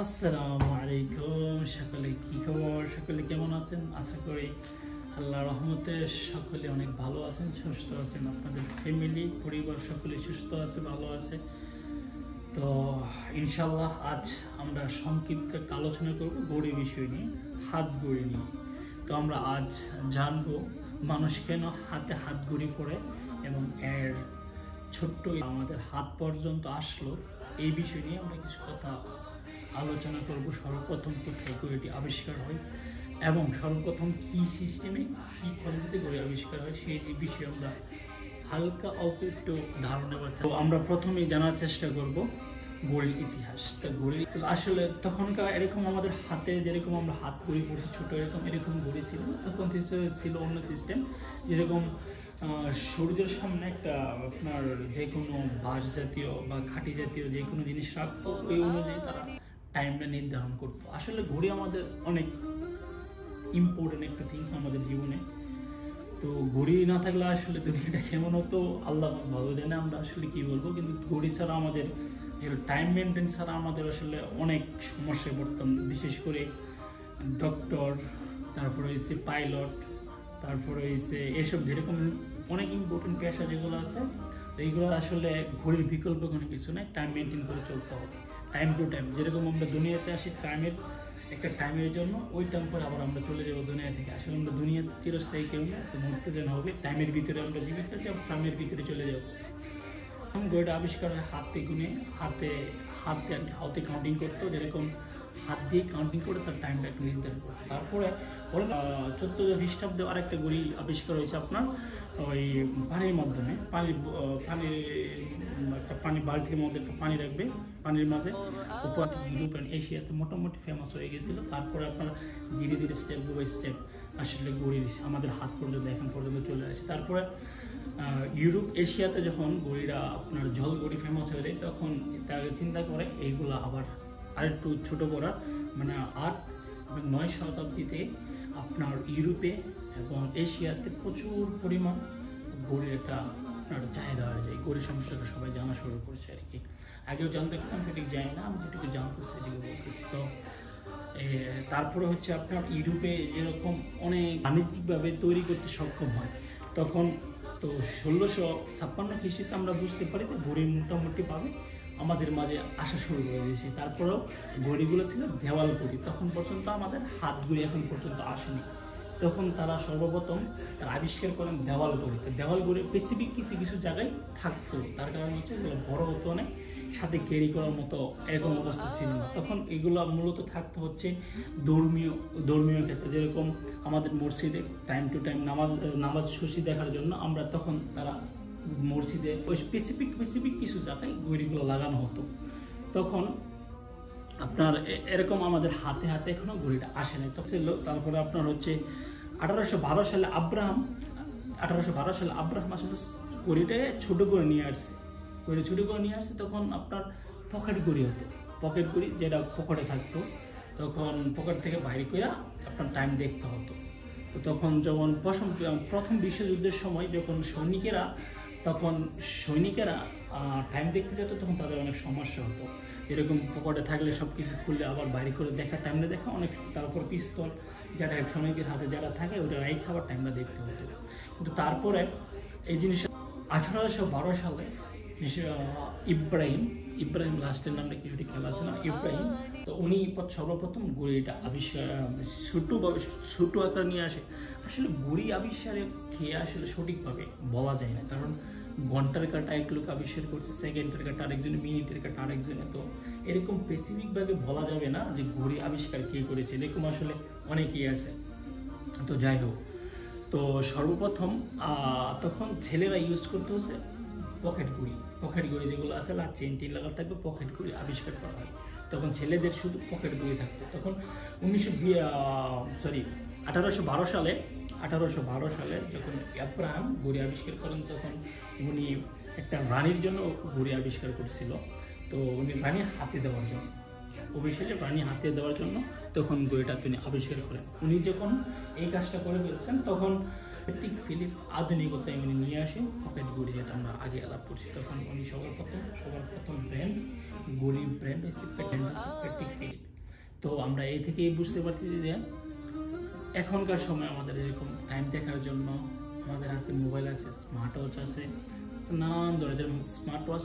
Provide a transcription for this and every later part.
আসসালামু আলাইকুম। সকলে কি খবর? সকলে কেমন আছেন? আশা করি আল্লাহর রহমতে সকলে অনেক ভালো আছেন, সুস্থ আছেন। আপনাদের ফ্যামিলি পরিবার সকলে সুস্থ আছে, ভালো আছে। তো ইনশাল্লাহ আজ আমরা সংক্ষিপ্ত একটা আলোচনা করব ঘড়ি বিষয় নিয়ে, হাত ঘড়ি নিয়ে। তো আমরা আজ জানবো মানুষ কেন হাতে হাত ঘড়ি পরে এবং এর ছোট্ট আমাদের হাত পর্যন্ত আসলো, এই বিষয় নিয়ে আমরা কিছু কথা আলোচনা করব। সর্বপ্রথম কোথায় ঘড়িটি আবিষ্কার হয় এবং সর্বপ্রথম কি সিস্টেমে কি পদ্ধতিতে ঘড়ি আবিষ্কার হয় সেই বিষয়ে আমরা হালকা অল্প একটু ধারণা পাচ্ছি। তো আমরা প্রথমেই জানার চেষ্টা করব ঘড়ির ইতিহাস। তো ঘড়ি আসলে তখনকার এরকম আমাদের হাতে যেরকম আমরা হাত ঘড়ি পড়ছি ছোট, এরকম ঘড়ি ছিল না। তখন ছিল অন্য সিস্টেম, যেরকম সূর্যের সামনে একটা আপনার যে কোনো বাঁশ জাতীয় বা খাঁটি জাতীয় যে কোনো জিনিস রাখতো, ওই অনুযায়ী তারা টাইমটা নির্ধারণ করতো। আসলে ঘড়ি আমাদের অনেক ইম্পর্টেন্ট একটা থিংস আমাদের জীবনে। তো ঘড়ি না থাকলে আসলে দুনিয়াটা কেমন হতো আল্লাহ ভালো জানে, আমরা আসলে কি বলবো। কিন্তু ঘড়ি ছাড়া আমাদের টাইম মেনটেন ছাড়া আমাদের আসলে অনেক সমস্যায় পড়তাম। বিশেষ করে ডক্টর, তারপরে হচ্ছে পাইলট, তারপরে হচ্ছে এসব যেরকম অনেক ইম্পর্টেন্ট পেশা যেগুলো আছে, তো এইগুলো আসলে ঘড়ির বিকল্প কোনো কিছু নেই। টাইম মেনটেন করে চলতে হবে, টাইম টু টাইম। যেরকম আমরা দুনিয়াতে আসি একটা টাইমের জন্য, ওই টাইম পরে আবার আমরা চলে যাবো দুনিয়া থেকে। আসলে আমরা দুনিয়া চিরস্থায়ী কেউ না, তো মুহূর্তে যেন হবে টাইমের ভিতরে আমরা জীবিত আছি, আর টাইমের ভিতরে চলে যাবো। ঘড়িটা আবিষ্কার হয় হাতে গুনে, হাতে কাউন্টিং করতো। যেরকম হাত দিয়ে কাউন্টিং করে তার টাইমটা একটু নির্ধারণ করতো। তারপরে 1400 খ্রিস্টাব্দে আরেকটা ঘড়ি আবিষ্কার হয়েছে আপনার ওই পানির মাধ্যমে। একটা পানি বালতির মধ্যে একটা পানি রাখবে, পানির মাঝে উপর ইউরোপ অ্যান্ড এশিয়াতে মোটামুটি ফেমাস হয়ে গেছিলো। তারপরে আপনার ধীরে ধীরে স্টেপ বাই স্টেপ আসলে ঘড়ি আমাদের হাত পর্যন্ত এখন পর্যন্ত চলে আসে। তারপরে ইউরোপ এশিয়াতে যখন ঘড়িটা আপনার জল ঘড়ি ফেমাস হয়ে যায়, তখন তারা চিন্তা করে এইগুলো আবার আরেকটু ছোটো করার, মানে 8 এবং 9 শতাব্দীতে আপনার ইউরোপে এবং এশিয়াতে প্রচুর পরিমাণ ঘড়ির একটা আপনার চাহিদা হয়ে যায়। ঘড়ি সম্পর্কে সবাই জানা শুরু করেছে আর কি। আগেও জানতে কিন্তু আমি ঠিক জানি না, আমি যেটুকু জানতেছি সেটুকু বলতেছি। তো তারপরে হচ্ছে আপনার ইউরোপে যেরকম অনেক বাণিজ্যিকভাবে তৈরি করতে সক্ষম হয়, তখন তো 1656 খ্রিস্টাব্দে আমরা বুঝতে পারি যে ঘড়ি মোটামুটিভাবে আমাদের মাঝে আসা শুরু করে দিয়েছি। তারপরেও ঘড়িগুলো ছিল দেওয়াল ঘড়ি, তখন পর্যন্ত আমাদের হাত ঘড়ি এখন পর্যন্ত আসেনি। তখন তারা সর্বপ্রথম তারা আবিষ্কার করেন দেওয়াল ঘড়ি। দেওয়াল ঘড়ি স্পেসিফিক কিছু কিছু জায়গায় থাকতো, তার কারণ হচ্ছে এগুলো বড় হতো অনেক, সাথে ক্যারি করার মতো এরকম অবস্থা ছিল না। তখন এগুলো মূলত থাকতে হচ্ছে ধর্মীয় ক্ষেত্রে। যেরকম আমাদের মসজিদে টাইম টু টাইম নামাজ শশী দেখার জন্য আমরা তখন তারা মসজিদে ওই স্পেসিফিক কিছু জায়গায় ঘড়িগুলো লাগানো হতো। তখন আপনার এরকম আমাদের হাতে এখনো ঘড়িটা আসে নাই। তারপরে আপনার হচ্ছে 1812 সালে আব্রাহাম আসলে ঘড়িটা ছোট করে নিয়ে আসছে। তখন আপনার পকেট ঘড়ি হতো, পকেট ঘড়ি যেটা পকেটে থাকতো, তখন পকেট থেকে বাইরে করে আপনার টাইম দেখতে হতো। তো তখন যখন প্রথম বিশ্বযুদ্ধের সময় যখন সৈনিকেরা টাইম দেখতে যেত, তখন তাদের অনেক সমস্যা হতো। এরকম পকেটে থাকলে সব কিছু খুললে আবার বাইরে করে দেখা, টাইমটা দেখা অনেক, তারপর পিস্তল যেটা এক সৈনিকের হাতে যারা থাকে ওটা রাই খাবার টাইমটা দেখতে হতো। কিন্তু তারপরে এই জিনিসটা 1812 সালে ইব্রাহিম লাস্টের নামটা কিছুটি খেলা আছে না, ইব্রাহিম, তো উনি সর্বপ্রথম ঘড়িটা আবিষ্কার ছোট আকার নিয়ে আসে। আসলে ঘড়ি আবিষ্কারে খেয়ে আসলে সঠিকভাবে বলা যায় না, কারণ ঘন্টার কাটা এক লোক আবিষ্কার করছে, সেকেন্ডের কাটা আরেকজনে, মিনিটের কাটা আরেকজনে। তো এরকম স্পেসিফিকভাবে বলা যাবে না যে ঘড়ি আবিষ্কার কে করেছে, এরকম আসলে অনেকেই আছে। তো যাই হোক, তো সর্বপ্রথম তখন ছেলেরা ইউজ করতে হচ্ছে পকেট ঘড়ি যেগুলো আছে আর চেনটি লাগা থাকবে, পকেট ঘড়ি আবিষ্কার করা হয়। তখন ছেলেদের শুধু পকেট ঘড়ি থাকতো। তখন 1812 সালে যখন আব্রাহাম ঘড়ি আবিষ্কার করেন, তখন উনি একটা রানীর জন্য ঘড়ি আবিষ্কার করছিল। তো উনি রানীর হাতে দেওয়ার জন্য, অভিষেকে রানী হাতে দেওয়ার জন্য তখন ঘড়িটা তিনি আবিষ্কার করেন। উনি যখন এই কাজটা করে ফেলছেন, তখন ফিলিপ আধুনিকতায় উনি নিয়ে আসেন পকেট ঘড়ি, যেটা আমরা আগে আলাপ করছি। তখন উনি সবার প্রথম ঘড়ি ব্র্যান্ড হচ্ছে ফিলিপ। তো আমরা এই থেকেই বুঝতে পারতেছি যে এখনকার সময় আমাদের এরকম টাইম দেখার জন্য আমাদের হাতে মোবাইল আছে, স্মার্ট ওয়াচ আছে, নানান ধরনের, যেমন স্মার্ট ওয়াচ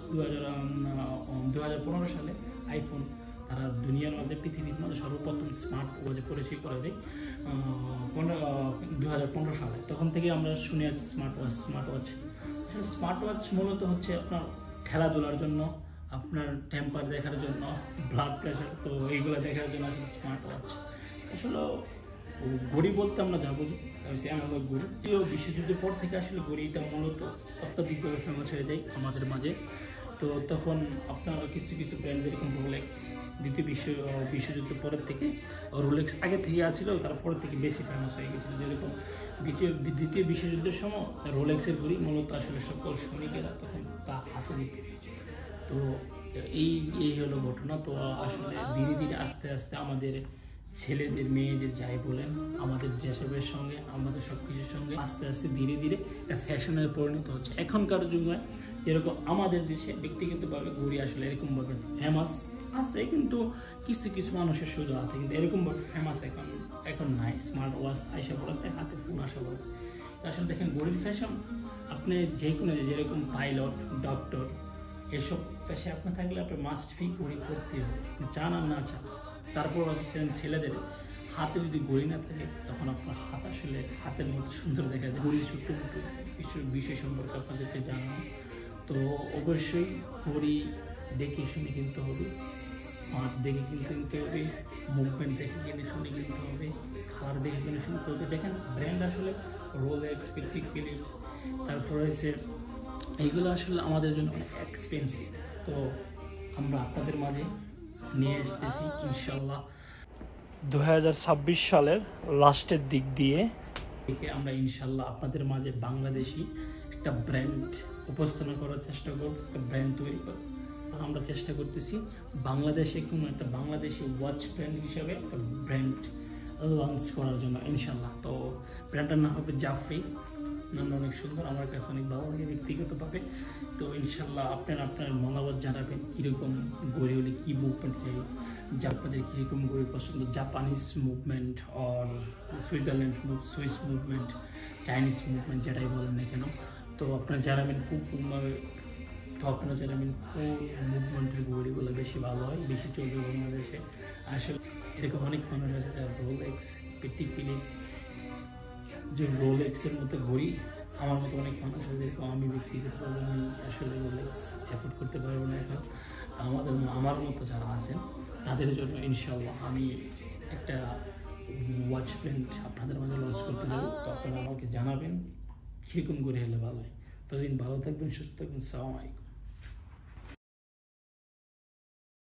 2015 সালে আইফোন তারা দুনিয়ার মাঝে, পৃথিবীর মাঝে সর্বপ্রথম স্মার্ট ওয়াচে পরিচয় করে দেয় 2015 সালে। তখন থেকে আমরা শুনে আছি স্মার্ট ওয়াচ। স্মার্ট ওয়াচ মূলত হচ্ছে আপনার খেলাধুলার জন্য, আপনার টেম্পার দেখার জন্য, ব্লাড প্রেশার, তো এইগুলো দেখার জন্য আসলে স্মার্ট ওয়াচ। আসলে ঘড়ি বলতে আমরা যা বুঝি অ্যানালগ ঘড়ি। বিশ্বযুদ্ধের পর থেকে আসলে ঘড়িটা মূলত অত্যাধিকভাবে ফেমাস হয়ে যায় আমাদের মাঝে। তো তখন আপনার কিছু কিছু ব্র্যান্ড যেরকম রোলেক্স, বিশ্বযুদ্ধের পরের থেকে, রোলেক্স আগে থেকে আসছিল, তারপর থেকে বেশি ফেমাস হয়ে গেছিলো। যেরকম দ্বিতীয় বিশ্বযুদ্ধের সময় রোলেক্সের ঘড়ি মূলত আসলে সকল সৈনিকেরা তখন তা হাতে দিত। তো এই হলো ঘটনা। তো আসলে ধীরে ধীরে আস্তে আস্তে আমাদের ছেলেদের, মেয়েদের, যাই বলেন, আমাদের দেশের সঙ্গে, আমাদের সব কিছুর সঙ্গে আস্তে আস্তে ধীরে ধীরে একটা ফ্যাশনে পরিণত হচ্ছে। এখনকার যুগে যেরকম আমাদের দেশে ব্যক্তিগতভাবে ঘড়ি আসলে এরকমভাবে ফেমাস আছে, কিন্তু কিছু কিছু মানুষের সুযোগ আছে, কিন্তু এরকমভাবে ফেমাস এখন নাই। স্মার্ট ওয়াচ আইসা পড়াতে, হাতে ফোন আসা পড়াতে। আসলে দেখেন ঘড়ির ফ্যাশন আপনি যে কোনো, যেরকম পাইলট, ডক্টর, এসব পেশে আপনার থাকলে আপনার মাস্ট বি ঘড়ি পড়তে হবে, চান আর না চান। তারপর আসছেন ছেলেদের হাতে যদি ঘড়ি না থাকে, তখন আপনার হাত আসলে হাতের মতো সুন্দর দেখা যায়। ঘড়ির ছোট্ট মোটো কিছু বিষয় সম্পর্কে আপনাদেরকে জানানো। তো অবশ্যই ঘড়ি দেখে শুনে কিনতে হবে, স্মার্ট দেখে কিনতে হবে, মুভমেন্ট দেখে কিনে শুনে কিনতে হবে, কালার দেখে কিনে শুনতে হবে। দেখেন ব্র্যান্ড আসলে রোলেক্স, পেটিক ফিলিপস, তারপরে হচ্ছে এইগুলো আসলে আমাদের জন্য অনেক এক্সপেন্সিভ। তো আমরা আপনাদের মাঝে নিয়ে আসতেছি ইনশাল্লাহ 2026 সালের লাস্টের দিক দিয়ে আমরা ইনশাল্লাহ আপনাদের মাঝে বাংলাদেশি একটা ব্র্যান্ড উপস্থাপন করার চেষ্টা করব, একটা ব্র্যান্ড তৈরি করব। আমরা চেষ্টা করতেছি বাংলাদেশে কোনো একটা বাংলাদেশি ওয়াচ ব্র্যান্ড হিসাবে একটা ব্র্যান্ড লঞ্চ করার জন্য ইনশাল্লাহ। তো ব্র্যান্ডটার নাম হবে জাফরি। নামটা অনেক সুন্দর, আমার কাছে অনেক ভালো লাগে ব্যক্তিগতভাবে। তো ইনশাল্লাহ আপনার মতামত জানাবেন, কীরকম ঘড়ি হলে কী মুভমেন্ট চাই, যে আপনাদের কীরকম ঘড়ি পছন্দ, Japanese movement or Swiss movement, Chinese movement, যেটাই বলেন না কেন। তো আপনারা জানাবেন কোনভাবে, তো আপনারা জানাবেন কোন মুভমেন্টের ঘড়িগুলো বেশি ভালো হয়, বেশি চলবে বাংলাদেশে। আসলে এরকম অনেক মানুষ আছে যারা রোলেক্স, পেটিক ফিলিপস, যে রোলেক্সের মতো ঘড়ি, আমার মতো অনেক মানুষ আছে, যেরকম আমি ব্যক্তিগতভাবে আমি আসলে রোলেক্স অ্যাফোর্ড করতে পারবো না এখন। আমার মতো যারা আছেন তাদের জন্য ইনশাল্লাহ আমি একটা ওয়াচ ব্র্যান্ড আপনাদের মাঝে লঞ্চ করতে যাবো। তো আপনারা আমাকে জানাবেন কীরকম ঘড়ি হলে ভালো হয়। ততদিন ভালো থাকবেন, সুস্থ থাকবেন। আসসালামু আলাইকুম।